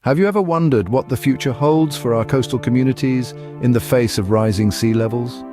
Have you ever wondered what the future holds for our coastal communities in the face of rising sea levels?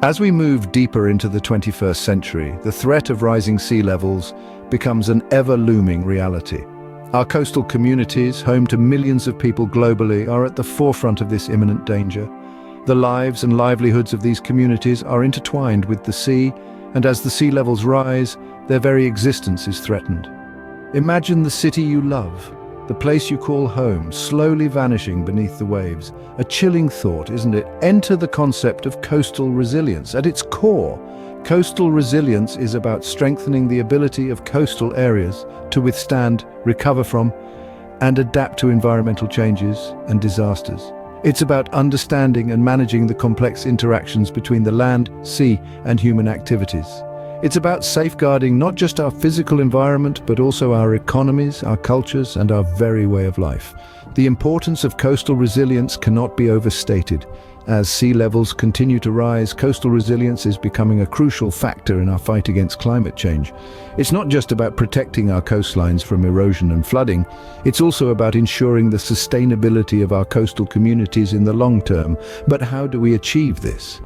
As we move deeper into the 21st century, the threat of rising sea levels becomes an ever-looming reality. Our coastal communities, home to millions of people globally, are at the forefront of this imminent danger. The lives and livelihoods of these communities are intertwined with the sea, and as the sea levels rise, their very existence is threatened. Imagine the city you love, the place you call home, slowly vanishing beneath the waves. A chilling thought, isn't it? Enter the concept of coastal resilience. At its core, coastal resilience is about strengthening the ability of coastal areas to withstand, recover from, and adapt to environmental changes and disasters. It's about understanding and managing the complex interactions between the land, sea, and human activities. It's about safeguarding not just our physical environment, but also our economies, our cultures, and our very way of life. The importance of coastal resilience cannot be overstated. As sea levels continue to rise, coastal resilience is becoming a crucial factor in our fight against climate change. It's not just about protecting our coastlines from erosion and flooding, it's also about ensuring the sustainability of our coastal communities in the long term. But how do we achieve this?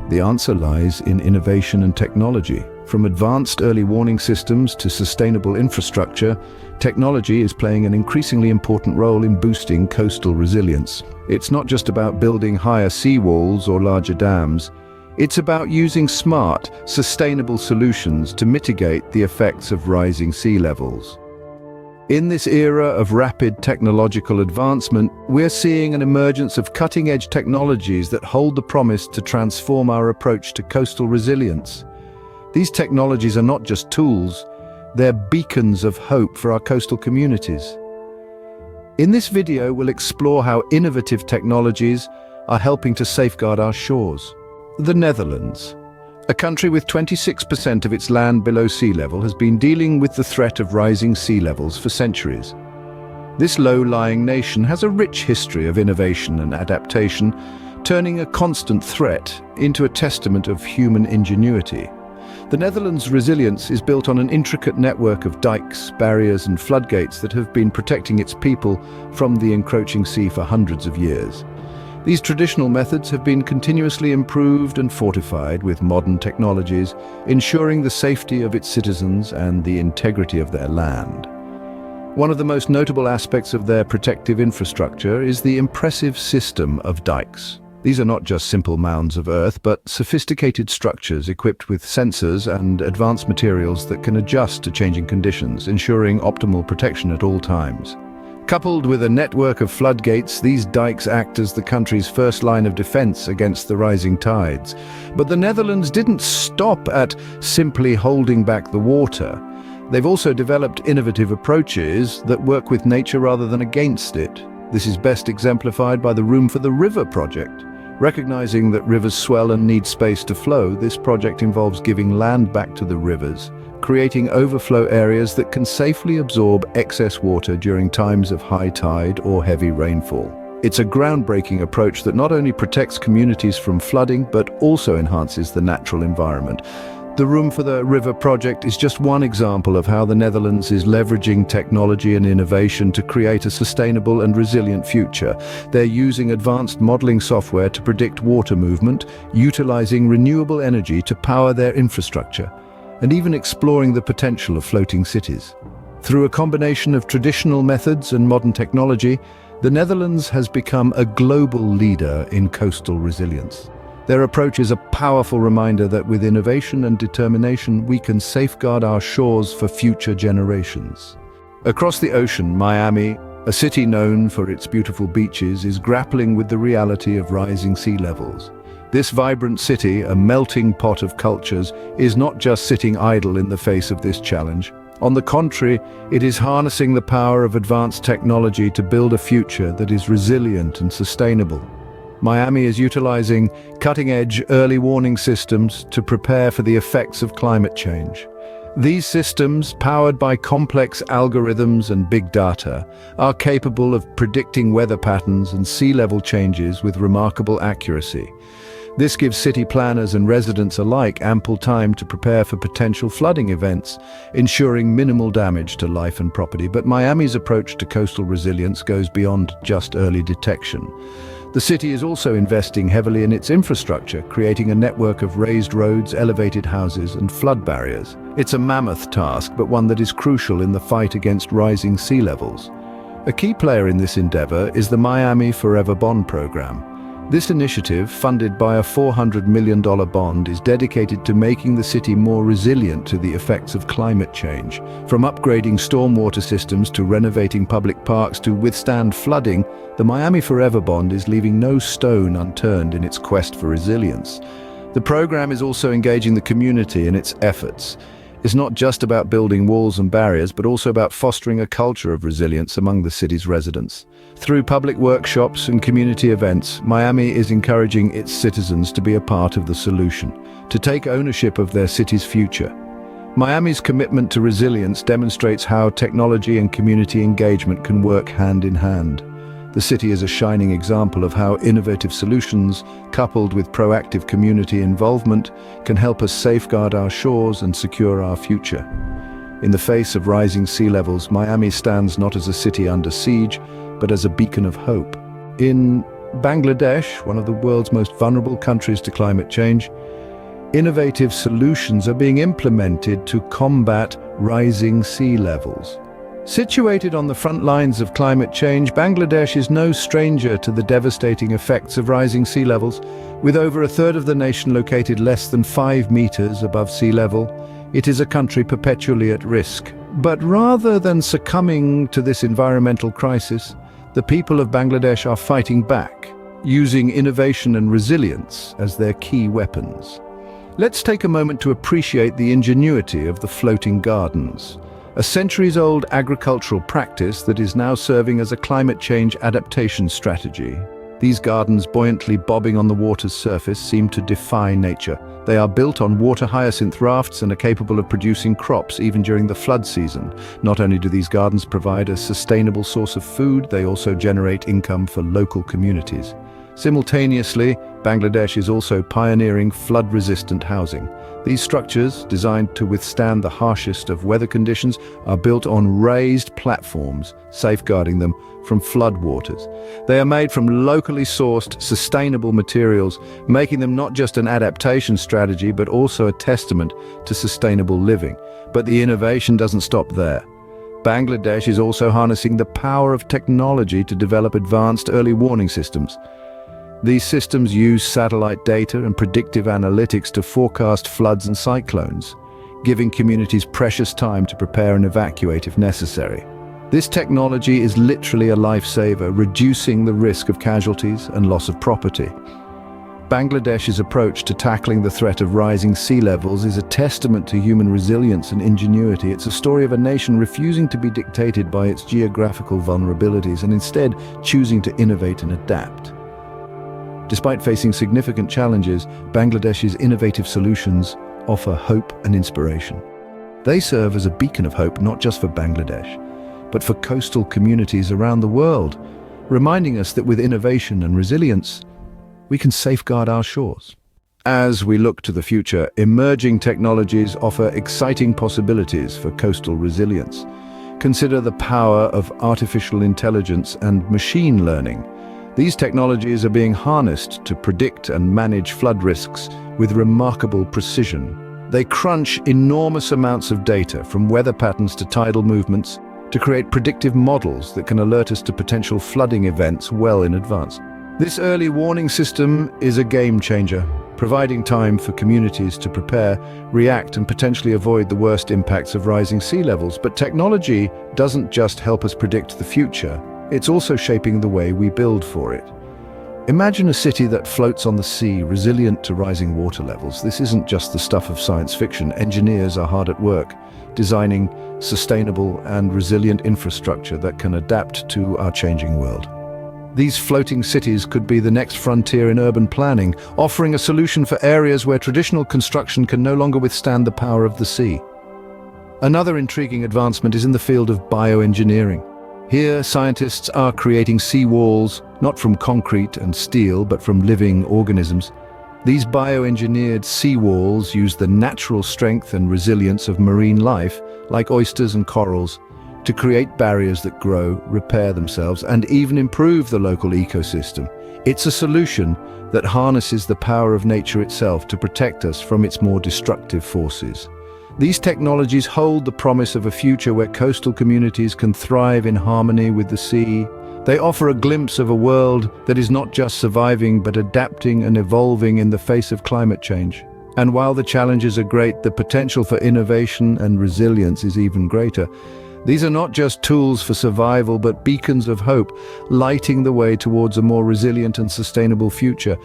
The answer lies in innovation and technology. From advanced early warning systems to sustainable infrastructure, technology is playing an increasingly important role in boosting coastal resilience. It's not just about building higher seawalls or larger dams. It's about using smart, sustainable solutions to mitigate the effects of rising sea levels. In this era of rapid technological advancement, we're seeing an emergence of cutting-edge technologies that hold the promise to transform our approach to coastal resilience. These technologies are not just tools, they're beacons of hope for our coastal communities. In this video, we'll explore how innovative technologies are helping to safeguard our shores. The Netherlands, a country with 26% of its land below sea level, has been dealing with the threat of rising sea levels for centuries. This low-lying nation has a rich history of innovation and adaptation, turning a constant threat into a testament of human ingenuity. The Netherlands' resilience is built on an intricate network of dikes, barriers, and floodgates that have been protecting its people from the encroaching sea for hundreds of years. These traditional methods have been continuously improved and fortified with modern technologies, ensuring the safety of its citizens and the integrity of their land. One of the most notable aspects of their protective infrastructure is the impressive system of dikes. These are not just simple mounds of earth, but sophisticated structures equipped with sensors and advanced materials that can adjust to changing conditions, ensuring optimal protection at all times. Coupled with a network of floodgates, these dikes act as the country's first line of defense against the rising tides. But the Netherlands didn't stop at simply holding back the water. They've also developed innovative approaches that work with nature rather than against it. This is best exemplified by the Room for the River project. Recognizing that rivers swell and need space to flow, this project involves giving land back to the rivers, creating overflow areas that can safely absorb excess water during times of high tide or heavy rainfall. It's a groundbreaking approach that not only protects communities from flooding, but also enhances the natural environment. The Room for the River project is just one example of how the Netherlands is leveraging technology and innovation to create a sustainable and resilient future. They're using advanced modeling software to predict water movement, utilizing renewable energy to power their infrastructure, and even exploring the potential of floating cities. Through a combination of traditional methods and modern technology, the Netherlands has become a global leader in coastal resilience. Their approach is a powerful reminder that with innovation and determination, we can safeguard our shores for future generations. Across the ocean, Miami, a city known for its beautiful beaches, is grappling with the reality of rising sea levels. This vibrant city, a melting pot of cultures, is not just sitting idle in the face of this challenge. On the contrary, it is harnessing the power of advanced technology to build a future that is resilient and sustainable. Miami is utilizing cutting-edge early warning systems to prepare for the effects of climate change. These systems, powered by complex algorithms and big data, are capable of predicting weather patterns and sea level changes with remarkable accuracy. This gives city planners and residents alike ample time to prepare for potential flooding events, ensuring minimal damage to life and property. But Miami's approach to coastal resilience goes beyond just early detection. The city is also investing heavily in its infrastructure, creating a network of raised roads, elevated houses, and flood barriers. It's a mammoth task, but one that is crucial in the fight against rising sea levels. A key player in this endeavor is the Miami Forever Bond program. This initiative, funded by a $400 million bond, is dedicated to making the city more resilient to the effects of climate change. From upgrading stormwater systems to renovating public parks to withstand flooding, the Miami Forever Bond is leaving no stone unturned in its quest for resilience. The program is also engaging the community in its efforts. It's not just about building walls and barriers, but also about fostering a culture of resilience among the city's residents. Through public workshops and community events, Miami is encouraging its citizens to be a part of the solution, to take ownership of their city's future. Miami's commitment to resilience demonstrates how technology and community engagement can work hand in hand. The city is a shining example of how innovative solutions, coupled with proactive community involvement, can help us safeguard our shores and secure our future. In the face of rising sea levels, Miami stands not as a city under siege, but as a beacon of hope. In Bangladesh, one of the world's most vulnerable countries to climate change, innovative solutions are being implemented to combat rising sea levels. Situated on the front lines of climate change, Bangladesh is no stranger to the devastating effects of rising sea levels. With over a third of the nation located less than 5 meters above sea level, it is a country perpetually at risk. But rather than succumbing to this environmental crisis, the people of Bangladesh are fighting back, using innovation and resilience as their key weapons. Let's take a moment to appreciate the ingenuity of the floating gardens, a centuries-old agricultural practice that is now serving as a climate change adaptation strategy. These gardens, buoyantly bobbing on the water's surface, seem to defy nature. They are built on water hyacinth rafts and are capable of producing crops even during the flood season. Not only do these gardens provide a sustainable source of food, they also generate income for local communities. Simultaneously, Bangladesh is also pioneering flood-resistant housing. These structures, designed to withstand the harshest of weather conditions, are built on raised platforms, safeguarding them from floodwaters. They are made from locally sourced, sustainable materials, making them not just an adaptation strategy, but also a testament to sustainable living. But the innovation doesn't stop there. Bangladesh is also harnessing the power of technology to develop advanced early warning systems. These systems use satellite data and predictive analytics to forecast floods and cyclones, giving communities precious time to prepare and evacuate if necessary. This technology is literally a lifesaver, reducing the risk of casualties and loss of property. Bangladesh's approach to tackling the threat of rising sea levels is a testament to human resilience and ingenuity. It's a story of a nation refusing to be dictated by its geographical vulnerabilities and instead choosing to innovate and adapt. Despite facing significant challenges, Bangladesh's innovative solutions offer hope and inspiration. They serve as a beacon of hope not just for Bangladesh, but for coastal communities around the world, reminding us that with innovation and resilience, we can safeguard our shores. As we look to the future, emerging technologies offer exciting possibilities for coastal resilience. Consider the power of artificial intelligence and machine learning. These technologies are being harnessed to predict and manage flood risks with remarkable precision. They crunch enormous amounts of data, from weather patterns to tidal movements, to create predictive models that can alert us to potential flooding events well in advance. This early warning system is a game changer, providing time for communities to prepare, react, and potentially avoid the worst impacts of rising sea levels. But technology doesn't just help us predict the future. It's also shaping the way we build for it. Imagine a city that floats on the sea, resilient to rising water levels. This isn't just the stuff of science fiction. Engineers are hard at work, designing sustainable and resilient infrastructure that can adapt to our changing world. These floating cities could be the next frontier in urban planning, offering a solution for areas where traditional construction can no longer withstand the power of the sea. Another intriguing advancement is in the field of bioengineering. Here, scientists are creating sea walls, not from concrete and steel, but from living organisms. These bioengineered seawalls use the natural strength and resilience of marine life, like oysters and corals, to create barriers that grow, repair themselves, and even improve the local ecosystem. It's a solution that harnesses the power of nature itself to protect us from its more destructive forces. These technologies hold the promise of a future where coastal communities can thrive in harmony with the sea. They offer a glimpse of a world that is not just surviving but adapting and evolving in the face of climate change. And while the challenges are great, the potential for innovation and resilience is even greater. These are not just tools for survival, but beacons of hope, lighting the way towards a more resilient and sustainable future.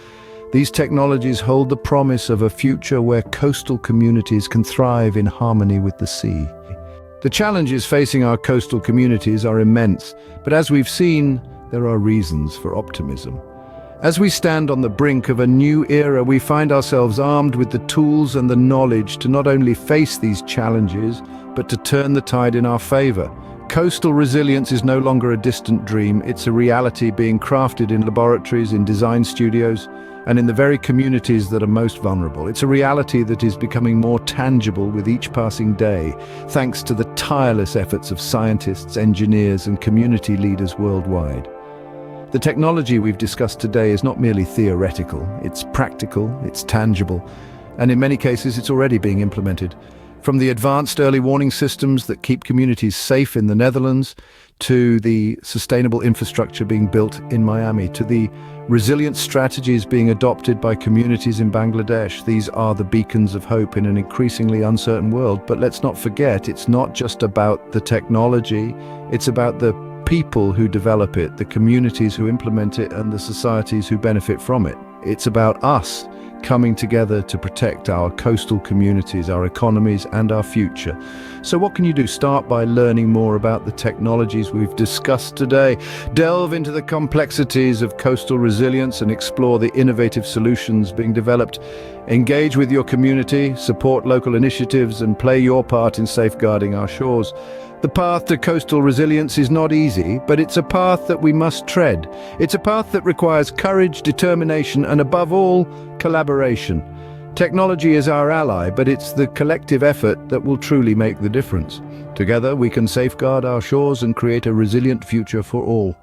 These technologies hold the promise of a future where coastal communities can thrive in harmony with the sea. The challenges facing our coastal communities are immense, but as we've seen, there are reasons for optimism. As we stand on the brink of a new era, we find ourselves armed with the tools and the knowledge to not only face these challenges, but to turn the tide in our favor. Coastal resilience is no longer a distant dream, it's a reality being crafted in laboratories, in design studios, and in the very communities that are most vulnerable. It's a reality that is becoming more tangible with each passing day, thanks to the tireless efforts of scientists, engineers, and community leaders worldwide. The technology we've discussed today is not merely theoretical, it's practical, it's tangible, and in many cases it's already being implemented. From the advanced early warning systems that keep communities safe in the Netherlands, to the sustainable infrastructure being built in Miami, to the resilient strategies being adopted by communities in Bangladesh, these are the beacons of hope in an increasingly uncertain world. But let's not forget, it's not just about the technology, it's about the people who develop it, the communities who implement it, and the societies who benefit from it. It's about us coming together to protect our coastal communities, our economies, and our future. So what can you do? Start by learning more about the technologies we've discussed today. Delve into the complexities of coastal resilience and explore the innovative solutions being developed. Engage with your community, support local initiatives, and play your part in safeguarding our shores. The path to coastal resilience is not easy, but it's a path that we must tread. It's a path that requires courage, determination, and above all, collaboration. Technology is our ally, but it's the collective effort that will truly make the difference. Together, we can safeguard our shores and create a resilient future for all.